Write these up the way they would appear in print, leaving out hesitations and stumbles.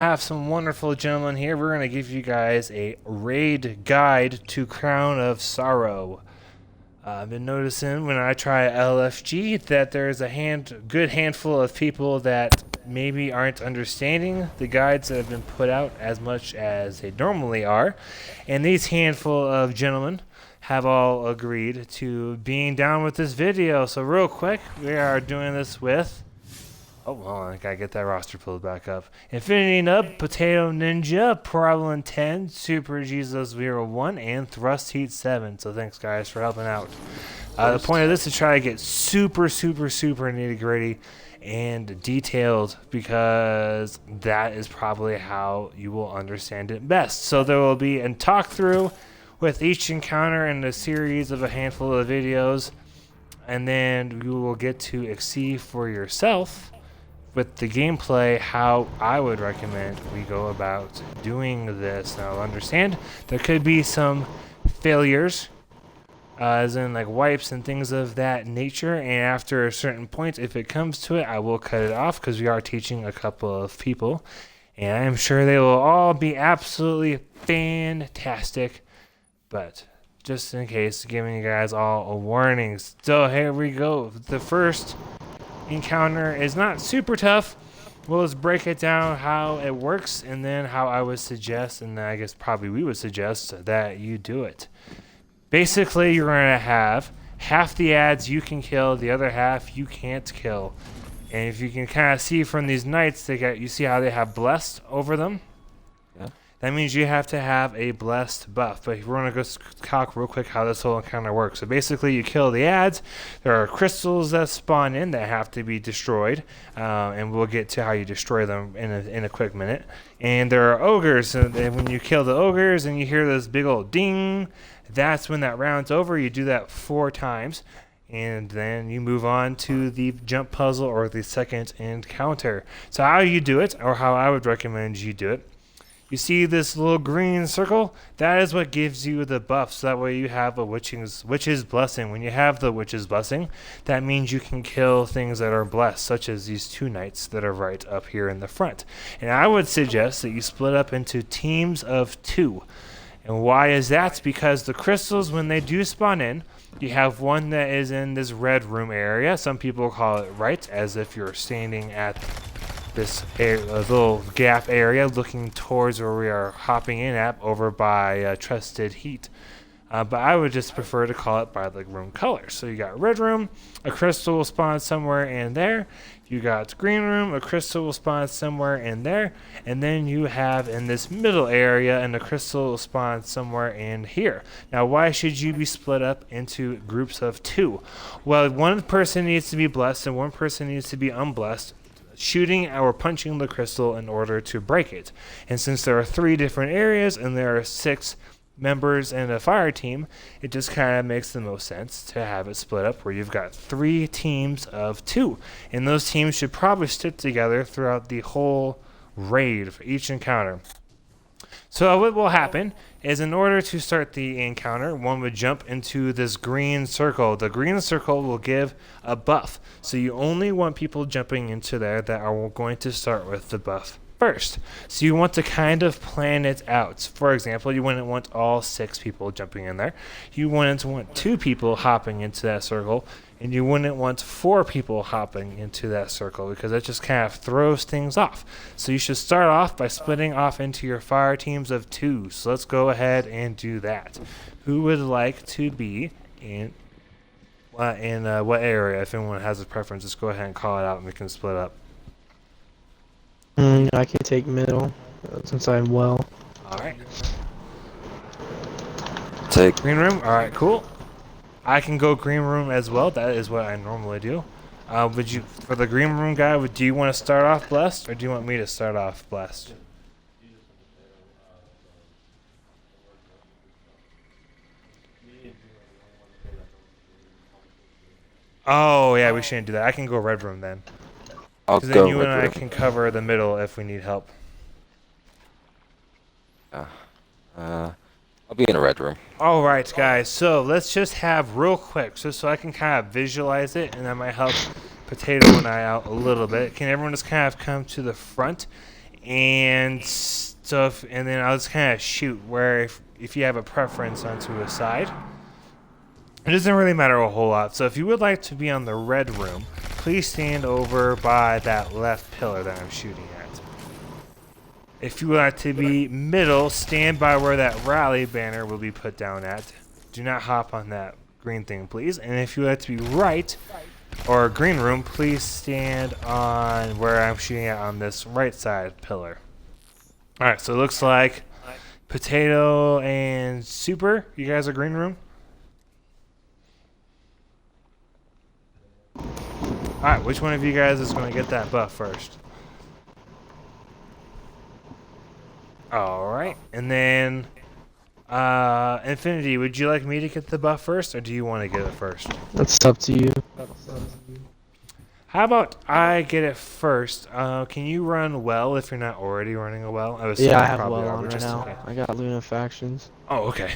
Have some wonderful gentlemen here. We're going to give you guys a raid guide to Crown of Sorrow. I've been noticing when I try LFG that there's a good handful of people that maybe aren't understanding the guides that have been put out as much as they normally are. And these handful of gentlemen have all agreed to being down with this video. So real quick, we are doing this with... Oh, well, I gotta get that roster pulled back up. Infinity Nub, Potato Ninja, Problem 10, Super Jesus 01, and Thrust Heat 7. So thanks, guys, for helping out. The point of this is to try to get super nitty-gritty and detailed, because that is probably how you will understand it best. So there will be a talk-through with each encounter in a series of a handful of videos, and then you will get to see for yourself with the gameplay how I would recommend we go about doing this. Now, understand there could be some failures, as in like wipes and things of that nature, and after a certain point, if it comes to it, I will cut it off because we are teaching a couple of people, and I'm sure they will all be absolutely fantastic. But just in case, giving you guys all a warning. So here we go. The first encounter is not super tough. We'll just break it down how it works, and then how I would suggest, and I guess probably we would suggest that you do it. Basically, you're going to have half the ads you can kill, the other half you can't kill. And if you can kind of see from these knights, you see how they have blessed over them? That means you have to have a blessed buff. But we're going to go talk real quick how this whole encounter works. So basically, you kill the ads. There are crystals that spawn in that have to be destroyed. And we'll get to how you destroy them in a quick minute. And there are ogres. And when you kill the ogres and you hear this big old ding, that's when that round's over. You do that 4 times. And then you move on to the jump puzzle or the second encounter. So how you do it, or how I would recommend you do it, you see this little green circle? That is what gives you the buff. So that way you have a witch's blessing. When you have the witch's blessing, that means you can kill things that are blessed, such as these 2 knights that are right up here in the front. And I would suggest that you split up into teams of 2. And why is that? Because the crystals, when they do spawn in, you have one that is in this red room area. Some people call it right, as if you're standing at this little gap area looking towards where we are hopping in at over by Trusted Heat. But I would just prefer to call it by the room colors. So you got red room, a crystal will spawn somewhere in there. You got green room, a crystal will spawn somewhere in there. And then you have in this middle area, and the crystal will spawn somewhere in here. Now, why should you be split up into groups of 2? Well, one person needs to be blessed and one person needs to be unblessed, shooting or punching the crystal in order to break it. And since there are 3 different areas and there are 6 members in a fire team, it just kind of makes the most sense to have it split up where you've got 3 teams of 2. And those teams should probably stick together throughout the whole raid for each encounter. So what will happen is, in order to start the encounter, one would jump into this green circle. The green circle will give a buff. So you only want people jumping into there that are going to start with the buff first. So you want to kind of plan it out. For example, you wouldn't want all 6 people jumping in there. You wouldn't want 2 people hopping into that circle. And you wouldn't want 4 people hopping into that circle, because that just kind of throws things off. So you should start off by splitting off into your fire teams of 2. So let's go ahead and do that. Who would like to be in what area? If anyone has a preference, just go ahead and call it out and we can split up. I can take middle, since I'm well. Alright. Take Green room? Alright, cool. I can go green room as well. That is what I normally do. Would you, for the green room guy, do you want to start off blessed, or do you want me to start off blessed? Oh yeah, we shouldn't do that. I can go red room then. I'll Because go then you and I red can cover the middle if we need help. I'll be in a red room. All right, guys. So let's just have real quick, just so I can kind of visualize it, and that might help Potato and I out a little bit. Can everyone just kind of come to the front And so, and then I'll just kind of shoot where if you have a preference onto a side. It doesn't really matter a whole lot. So if you would like to be on the red room, please stand over by that left pillar that I'm shooting at. If you would like to be middle, stand by where that rally banner will be put down at. Do not hop on that green thing, please. And if you would like to be right, or green room, please stand on where I'm shooting at on this right side pillar. Alright, so it looks like Potato and Super, you guys are green room? Alright, which one of you guys is going to get that buff first? Alright, and then Infinity, would you like me to get the buff first, or do you want to get it first? That's up to you. How about I get it first? Can you run well if you're not already running a well? Yeah, I have well on right now. Okay. I got Luna factions. Oh, okay.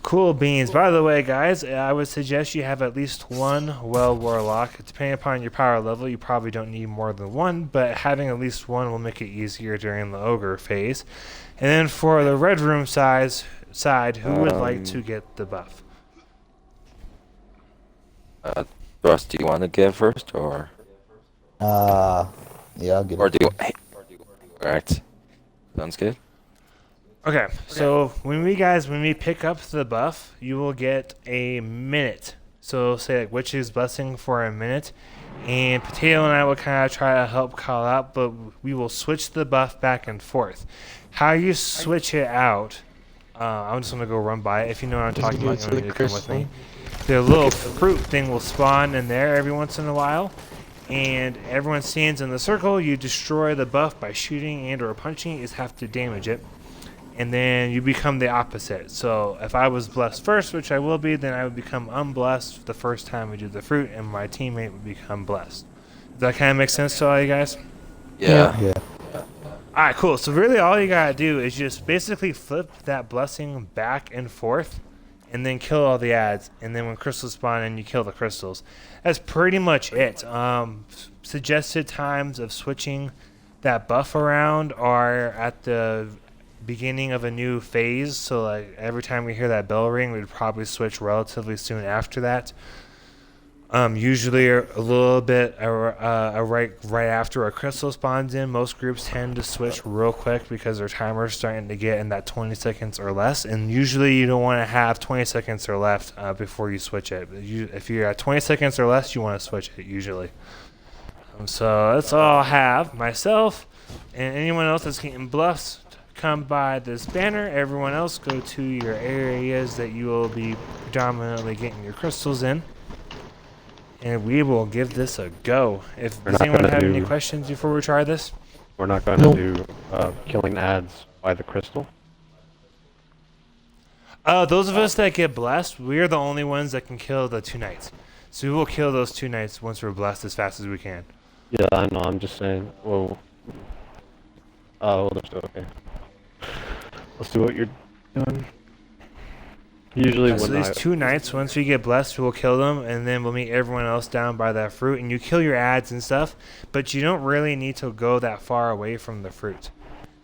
Cool beans. By the way, guys, I would suggest you have at least one well warlock. Depending upon your power level, you probably don't need more than one, but having at least one will make it easier during the ogre phase. And then for the red room side, who would like to get the buff? Russ, do you want to get first, or Yeah, I'll get or it. do you? Hey. Alright. Sounds good. Okay, so when we pick up the buff, you will get a minute. So say like Witch's Blessing for a minute, and Potato and I will kind of try to help call out, but we will switch the buff back and forth. How you switch it out, I'm just gonna go run by it. If you know what I'm talking about, you don't need to come with me. The little fruit thing will spawn in there every once in a while, and everyone stands in the circle. You destroy the buff by shooting and or punching. You just have to damage it. And then you become the opposite. So if I was blessed first, which I will be, then I would become unblessed the first time we do the fruit, and my teammate would become blessed. Does that kind of make sense to all you guys? Yeah. Yeah. Alright, cool. So really all you gotta do is just basically flip that blessing back and forth, and then kill all the ads. And then when crystals spawn in, you kill the crystals. That's pretty much it. Suggested times of switching that buff around are at the beginning of a new phase, so like every time we hear that bell ring, we'd probably switch relatively soon after that. Usually a little bit right after a crystal spawns in. Most groups tend to switch real quick because their timer's starting to get in that 20 seconds or less, and usually you don't want to have 20 seconds or left before you switch it. If you're at 20 seconds or less, you want to switch it usually. So that's all I have. Myself and anyone else that's getting bluffs, come by this banner. Everyone else, go to your areas that you will be predominantly getting your crystals in, and we will give this a go. Does anyone have any questions before we try this? We're not going to do killing ads by the crystal. Those of us that get blessed, we are the only ones that can kill the 2 knights. So we will kill those 2 knights once we're blessed as fast as we can. Yeah, I know. I'm just saying. Well, well, that's okay. Let's do what you're doing. Usually So when these 2 knights, once we get blessed, we'll kill them, and then we'll meet everyone else down by that fruit, and you kill your ads and stuff, but you don't really need to go that far away from the fruit.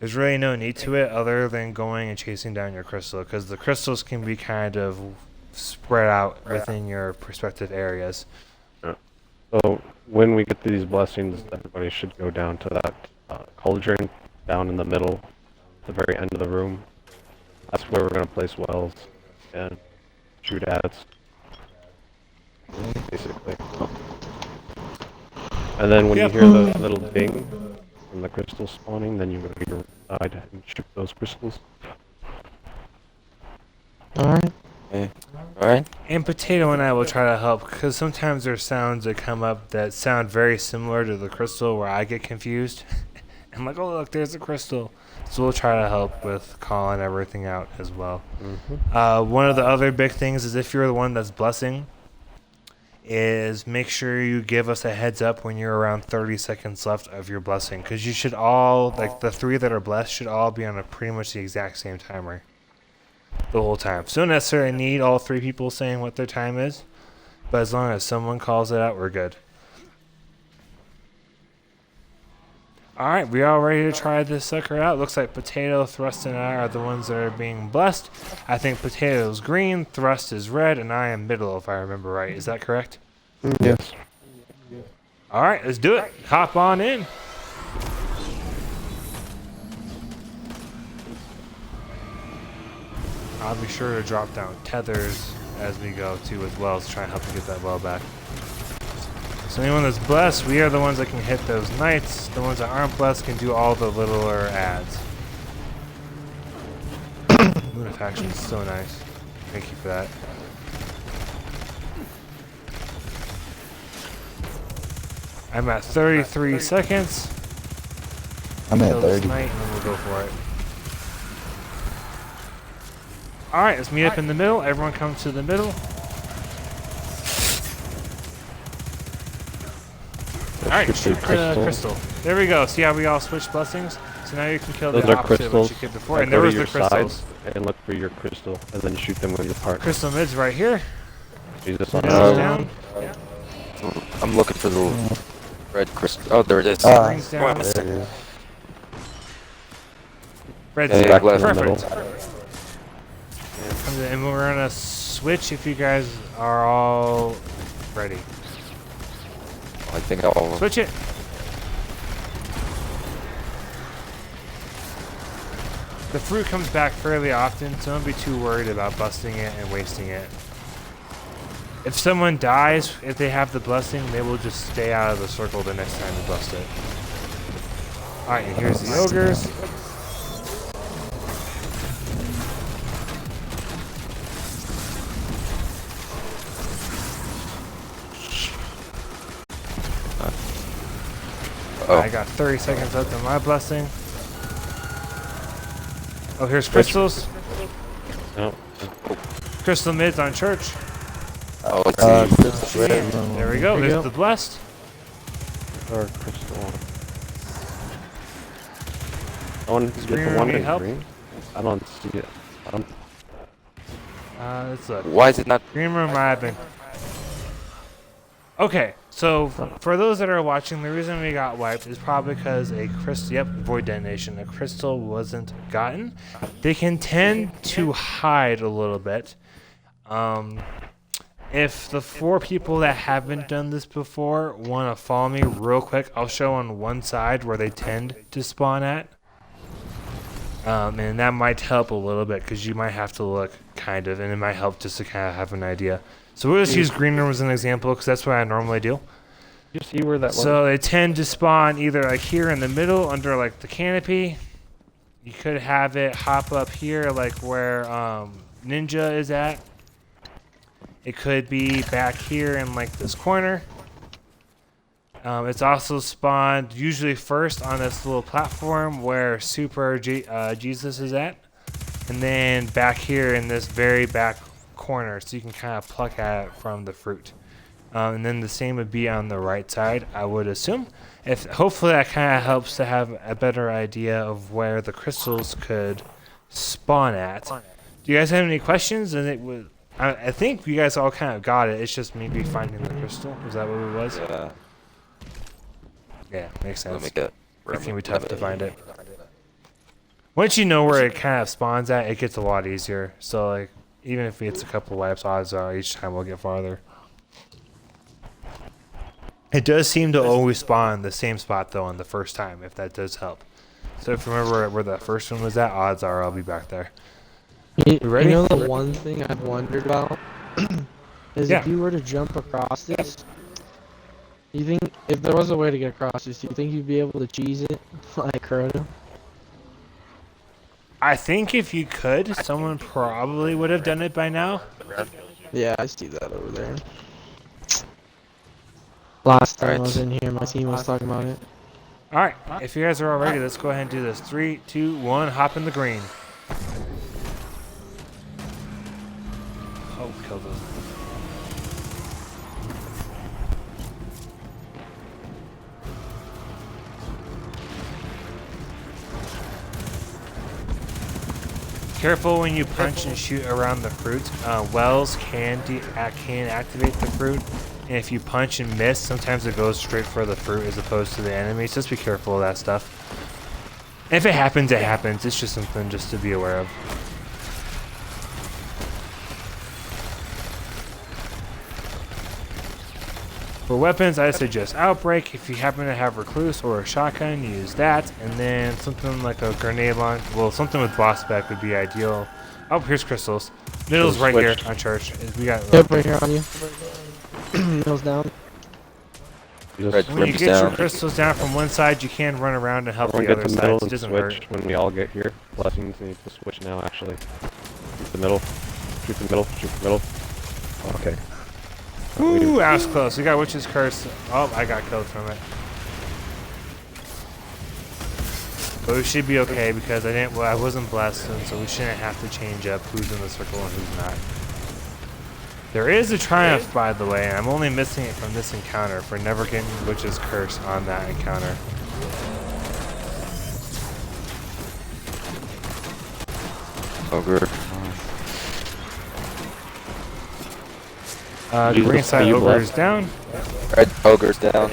There's really no need to it other than going and chasing down your crystal, because the crystals can be kind of spread out within your respective areas. So when we get these blessings, everybody should go down to that cauldron down in the middle, the very end of the room. That's where we're going to place wells and shoot ads, basically. And then when you hear the little ding from the crystal spawning, then you go to your side and shoot those crystals. Alright. Alright. And Potato and I will try to help, because sometimes there's sounds that come up that sound very similar to the crystal where I get confused. I'm like, oh look, there's a crystal. So we'll try to help with calling everything out as well. One of the other big things is if you're the one that's blessing, is make sure you give us a heads up when you're around 30 seconds left of your blessing, because you should all, like the 3 that are blessed, should all be on a pretty much the exact same timer the whole time. So don't necessarily need all 3 people saying what their time is, but as long as someone calls it out, we're good. Alright, we all ready to try this sucker out. Looks like Potato, Thrust, and I are the ones that are being blessed. I think Potato's green, Thrust is red, and I am middle, if I remember right. Is that correct? Yes. Alright, let's do it. Hop on in. I'll be sure to drop down tethers as we go too as well to try and help you get that well back. So anyone that's blessed, we are the ones that can hit those knights. The ones that aren't blessed can do all the littler ads. Lunafaction is so nice. Thank you for that. I'm at 33 seconds. I'm at Kill this 30. knight and then we'll go for it. Alright, let's meet up in the middle. Everyone come to the middle. Alright, shoot crystal. There we go. See how we all switch blessings? So now you can kill Those the are opposite of what crystals. you did before. That And go there to was the your crystals. sides and look for your crystal, and then shoot them with your partner. Crystal mid's right here. Jesus on Crystal's Oh. down. I'm looking for the red crystal. Oh, there it is. Green's down. There it is. Red's Yeah, down. back left in the Perfect. And we're gonna switch if you guys are all ready. I think I'll. Switch it. The fruit comes back fairly often, so don't be too worried about busting it and wasting it. If someone dies, if they have the blessing, they will just stay out of the circle the next time you bust it. Alright, and here's the ogres. Oh, I got 30 seconds left on my blessing. Oh, here's crystals. No. Crystal mids on church. oh, let's see. Crystal red. There we go. There we There's go. the blessed. Or crystal. I want to get green the one need in help? green. I don't see it. I don't. Let's look. Why is it not? Green room rapping. Okay, so for those that are watching, the reason we got wiped is probably because a crystal, yep, void detonation, a crystal wasn't gotten. They can tend to hide a little bit. If the 4 people that haven't done this before want to follow me real quick, I'll show on one side where they tend to spawn at. And that might help a little bit because you might have to look kind of, and it might help just to kind of have an idea. So we'll just use green room as an example because that's what I normally do. You see where that one? So they tend to spawn either like here in the middle under like the canopy. You could have it hop up here like where Ninja is at. It could be back here in like this corner. It's also spawned usually first on this little platform where Super Jesus is at. And then back here in this very back corner so you can kind of pluck at it from the fruit. And then the same would be on the right side, I would assume. Hopefully that kind of helps to have a better idea of where the crystals could spawn at. Do you guys have any questions? And I think you guys all kind of got it. It's just maybe finding the crystal. Is that what it was? Yeah. Yeah, makes Let sense. me get. It can be tough to find it. Once you know where it kind of spawns at, it gets a lot easier. So like, even if it's a couple wipes, odds are each time we'll get farther. It does seem to always spawn the same spot though on the first time, if that does help. So if you remember where that first one was at, odds are I'll be back there. You ready? know the one thing I've wondered about is Yeah. if you were to jump across this, you think if there was a way to get across this, do you think you'd be able to cheese it like Crota? I think if you could, someone probably would have done it by now. Yeah, I see that over there. Last time I Alright. was in here, my team was talking about it. Alright, if you guys are all ready, let's go ahead and do this. 3, 2, 1, hop in the green. Oh, killed him. Careful when you punch and shoot around the fruit. Wells can activate the fruit And if you punch and miss, sometimes it goes straight for the fruit as opposed to the enemy. So just be careful of that stuff. And if it happens, it happens. It's just something just to be aware of. For weapons, I suggest Outbreak. If you happen to have Recluse or a shotgun, use that. And then something like a grenade launch. Well, something with boss spec would be ideal. Oh, here's crystals. Middle's right here on church. We got. Yep, right here on you. Middle's down. Red When you Grim's get your down. crystals down from one side, you can run around and help When we the get other the side. middle It and doesn't switch, hurt. when we all get here, blessings need to switch now, actually. Shoot the middle. Shoot the middle. Shoot the middle. Okay. Ooh, I was close. We got Witch's Curse. Oh, I got killed from it. But we should be okay because I wasn't blessed, and so we shouldn't have to change up who's in the circle and who's not. There is a triumph, by the way, and I'm only missing it from this encounter for never getting Witch's Curse on that encounter. Ogre. The Jesus, green side are you ogre blessed? is down. Red Ogre's down.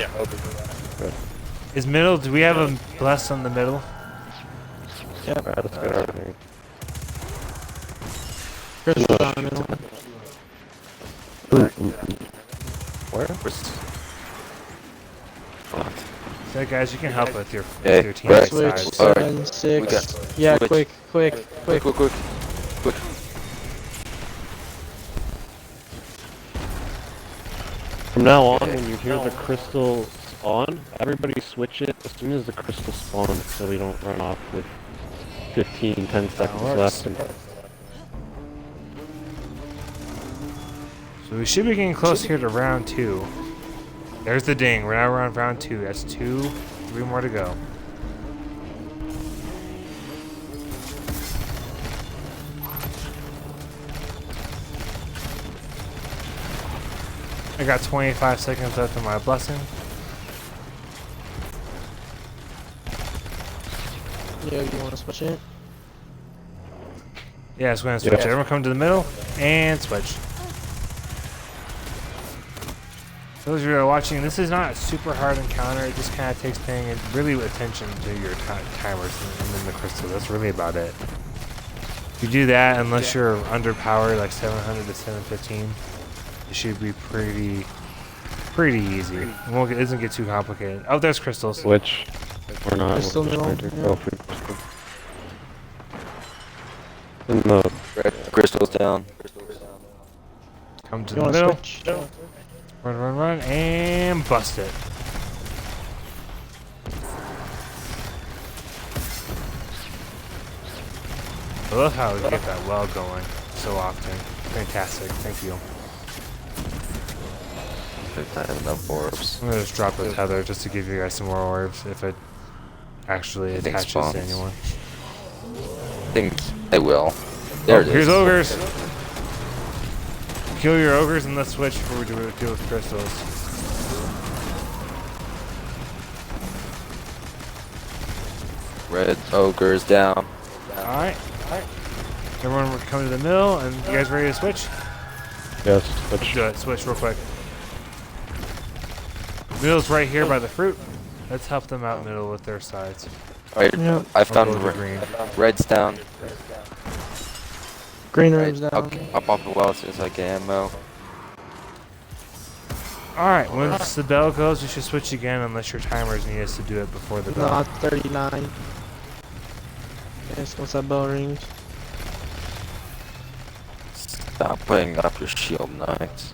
Is middle? Do we have a bless on the middle? Alright, let's get everything. Crystal down the middle. Where? So guys, you can help with your Hey, team right. Switch, size. Alright. 7, We 6. got Yeah, switch. quick. Quick. From now on, when you hear the crystal spawn, everybody switch it as soon as the crystal spawns so we don't run off with 10 seconds works. left. And So we should be getting close here to round 2. There's the ding. We're now on round 2. That's 3 more to go. I got 25 seconds left of my blessing. Yeah, you want to switch it? Yeah, it's going to switch. Yeah. Everyone come to the middle and switch. For those of you who are watching, this is not a super hard encounter. It just kind of takes paying really attention to your timers and then the crystal. That's really about it. If you do that, unless you're underpowered, like 700 to 715, it should be pretty easy. It doesn't get too complicated. Oh, there's crystals. switch. Or not. Crystal we'll just middle, try to yeah. go for crystal. In the Red Crystal's down. Come to You the want to middle. switch? Run, and bust it. I love how we get that well going so often. Fantastic. Thank you. I have enough orbs. I'm gonna just drop a tether just to give you guys some more orbs if it actually I think attaches spawns. to anyone. I think they will. There it is. Here's ogres. Kill your ogres and let's switch before we deal with crystals. Red Ogre's down. Alright. Everyone come to the middle and you guys ready to switch? yes, switch. Do it. Switch real quick. Middle's right here by the fruit. Let's help them out middle with their sides. Alright, Yeah. I I'll found go to green. Red's down. Green Right, room's down. I'll pop the well as soon as I get ammo. Alright, once the bell goes, we should switch again unless your timers need us to do it before the bell. Not 39. Yes, once that bell rings. Stop putting up your shield knights.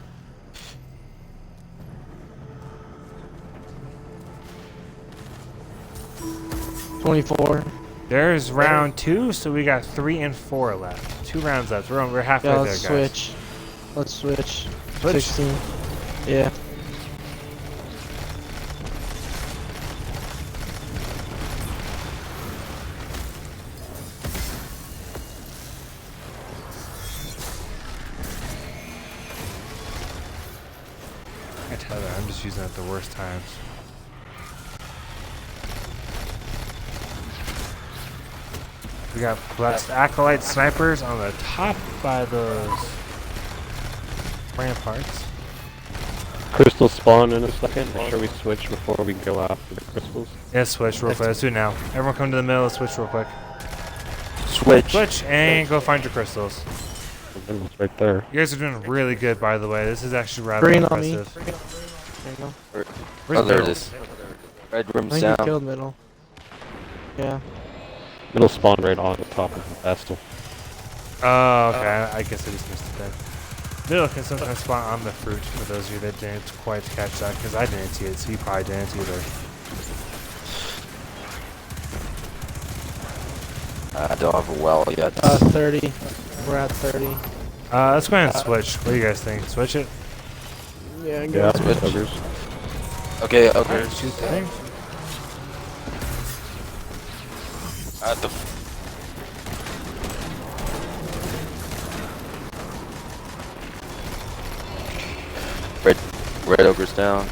There's round 2, so we got 3 and 4 left. 2 rounds left. We're halfway Yeah, there, let's guys. switch. Let's switch. Switch. 16. Yeah. I tell you, I'm just using it at the worst times. We got blessed acolyte snipers on the top by those ramparts. Crystals spawn in a second. Make sure we switch before we go after the crystals. Yeah, switch real quick. Let's do it now. Everyone come to the middle. Let's switch real quick. Switch. Switch and go find your crystals. It's right there. You guys are doing really good, by the way. This is actually rather Green on me. impressive. There you go. Where's Oh, there it middle? is. Red I room's think you down. killed middle. Yeah. Middle spawn right on the top of the pedestal. Oh, okay. I guess I just missed it then. Middle can sometimes spawn on the fruit, for those of you that didn't quite catch that, because I didn't see it, so you probably didn't either. I don't have a well yet. 30. We're at 30. Let's go ahead and switch. What do you guys think? Switch it? Yeah, Yeah, Switch. ogres. Okay, okay. Alright, shoot the thing. The red ogre's down.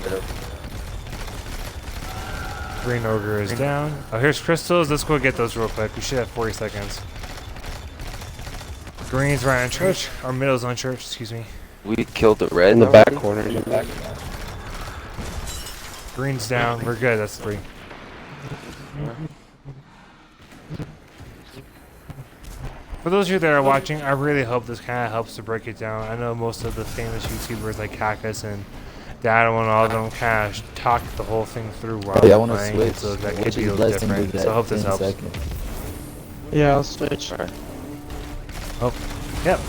Green ogre is down. Oh, here's crystals. Let's go get those real quick. We should have 40 seconds. Green's right on church. Or middle's on church, excuse me. We killed the red In the already? back corner. In the back. Green's down. We're good. That's 3. For those of you that are watching, I really hope this kind of helps to break it down. I know most of the famous YouTubers like Cactus and Dado and all of them kind of talk the whole thing through while Oh, yeah, I they're want to playing, switch. so that Which could be is a little blessing different. with So I hope that this 10 helps. seconds. Yeah, I'll switch. Alright. Yep.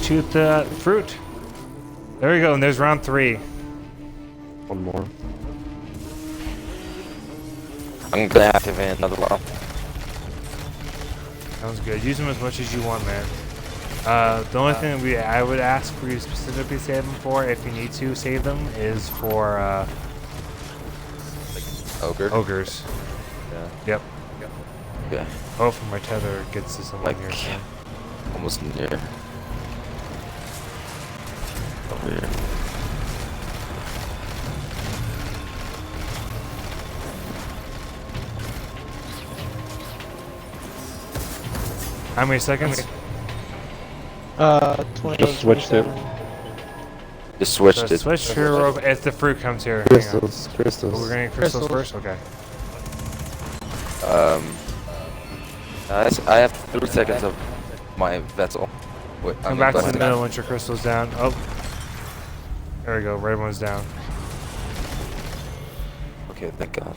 Shoot the fruit. There we go. And there's round 3. One more. I'm gonna activate another well. Sounds good. Use them as much as you want, man. The only thing I would ask for you to specifically save them for, if you need to save them, is for Ogre? ogres. Yeah. Yep. Okay. Hopefully my tether gets to someone Like, here soon. almost near. Over here. How many seconds? 20. Just switched it. 27. Just switched So it. switch here over if the fruit comes here. Hang on. Crystals, crystals. Oh, we're gonna get crystals Crystals. first? Okay. I have 3 seconds of my vessel. Wait, Come I'm back to gonna the bust it. middle once your crystal's down. Oh. There we go. Red one's down. Okay, thank God.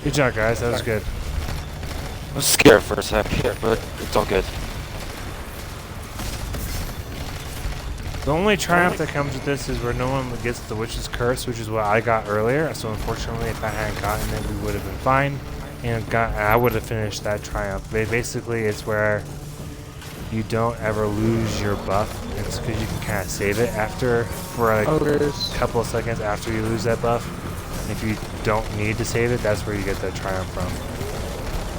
Good job, guys. That was good. I was scared for a second, but it's all good. The only triumph that comes with this is where no one gets the witch's curse, which is what I got earlier. So unfortunately, if I hadn't gotten it, we would have been fine, and I would have finished that triumph. Basically, it's where you don't ever lose your buff. It's because you can kind of save it after for like Ogres. a couple of seconds after you lose that buff. And if you don't need to save it, that's where you get that triumph from.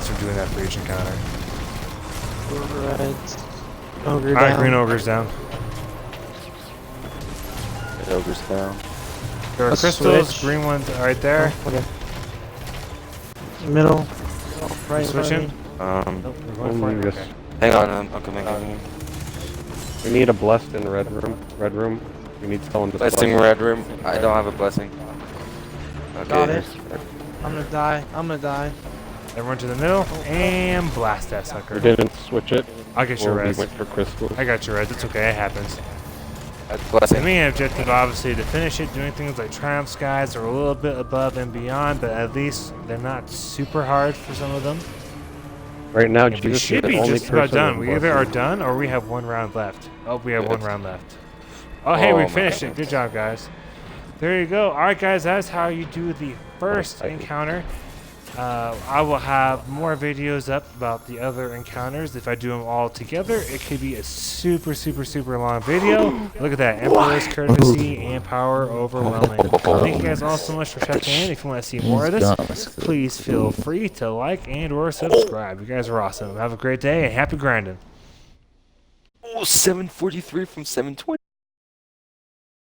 So we're doing that for each encounter. Reds. Ogre Alright, down. green ogre's down. Red ogre's down. There are Let's crystals, switch. green ones right there. Oh, okay. Middle. Right. Switching? Um, Nope, we're going for it. Yes. Okay. hang on, I'm coming. We need a blessed in red room. Red room. We need someone to Blessing bless. red room. I don't have a blessing. Okay. Got it. I'm gonna die. I'm gonna die. Everyone to the middle and blast that We sucker. didn't switch it. I'll get your Or we res. went for crystals. I got your res. It's okay. It happens. That's The blessing. main objective, obviously, to finish it. Doing things like triumph skies are a little bit above and beyond, but at least they're not super hard for some of them. Right now, We Jesus should is the be only just about person done. with We either are blessing. done or we have one round left. Oh, we have one Good. round left. Oh, hey, Oh we my finished it. Good job, guys. There you go. All right, guys, that's how you do the first encounter. I will have more videos up about the other encounters. If I do them all together, it could be a super, super, super long video. Look at that. Emperor's Courtesy and Power Overwhelming. Thank you guys all so much for checking in. If you want to see more of this, please feel free to like and or subscribe. You guys are awesome. Have a great day and happy grinding. Oh, 743 from 720.